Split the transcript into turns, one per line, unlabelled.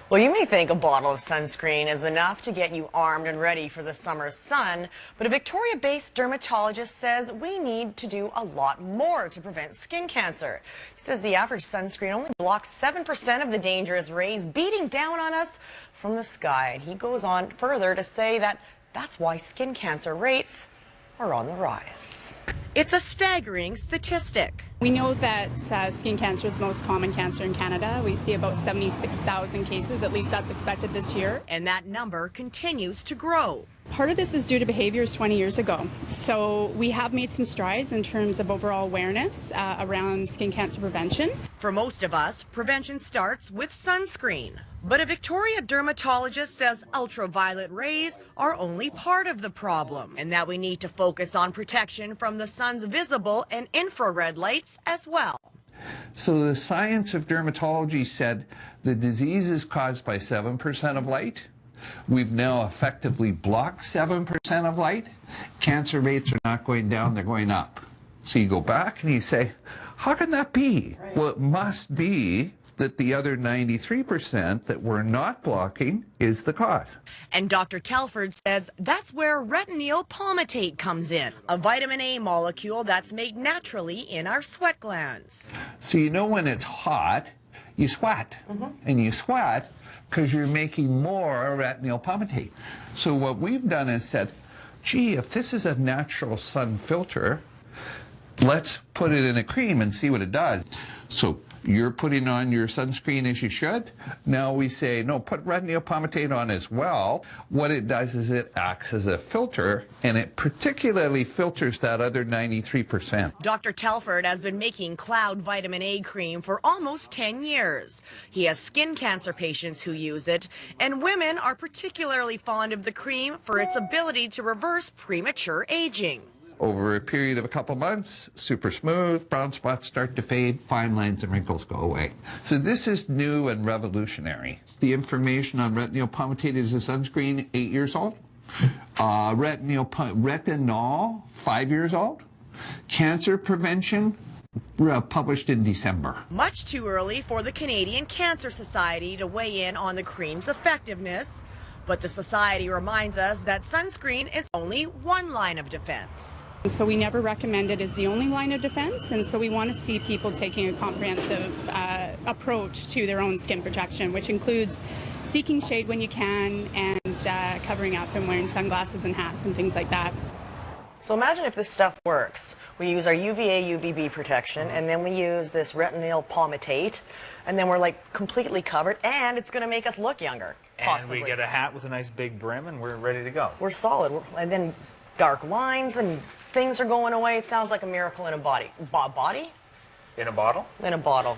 Well, you may think a bottle of sunscreen is enough to get you armed and ready for the summer's sun, but a Victoria-based dermatologist says we need to do a lot more to prevent skin cancer. He says the average sunscreen only blocks 7% of the dangerous rays beating down on us from the sky. And he goes on further to say that that's why skin cancer rates are on the rise. It's a staggering statistic.
We know that skin cancer is the most common cancer in Canada. We see about 76,000 cases, at least that's expected this year.
And that number continues to grow.
Part of this is due to behaviors 20 years ago. So we have made some strides in terms of overall awareness around skin cancer prevention.
For most of us, prevention starts with sunscreen. But a Victoria dermatologist says ultraviolet rays are only part of the problem, and that we need to focus on protection from the sun's visible and infrared lights as well.
So the science of dermatology said the disease is caused by 7% of light. We've now effectively blocked 7% of light. Cancer rates are not going down, they're going up. So you go back and you say, how can that be? Right. Well, it must be that the other 93% that we're not blocking is the cause.
And Dr. Telford says that's where retinoyl palmitate comes in, a vitamin A molecule that's made naturally in our sweat glands.
So you know when it's hot, you sweat. And you sweat because you're making more retinoyl palmitate. So what we've done is said, gee, if this is a natural sun filter, let's put it in a cream and see what it does. So you're putting on your sunscreen as you should. Now we say, no, put retinoyl palmitate on as well. What it does is it acts as a filter, and it particularly filters that other 93%.
Dr. Telford has been making Cloud Vitamin A cream for almost 10 years. He has skin cancer patients who use it, and women are particularly fond of the cream for its ability to reverse premature aging.
Over a period of a couple months, super smooth, brown spots start to fade, fine lines and wrinkles go away. So this is new and revolutionary. The information on retinoyl palmitate is a sunscreen, 8 years old. Retinol, 5 years old. Cancer prevention, published in December.
Much too early for the Canadian Cancer Society to weigh in on the cream's effectiveness. But the Society reminds us that sunscreen is only one line of defense.
So we never recommend it as the only line of defense, and so we want to see people taking a comprehensive approach to their own skin protection, which includes seeking shade when you can and covering up and wearing sunglasses and hats and things like that.
So imagine if this stuff works. We use our UVA, UVB protection, and then we use this retinoyl palmitate, and then we're like completely covered, and it's going to make us look younger, possibly.
And we get a hat with a nice big brim, and we're ready to go.
We're solid. And then dark lines and things are going away. It sounds like a miracle in a body. Body?
In a bottle?
In a bottle.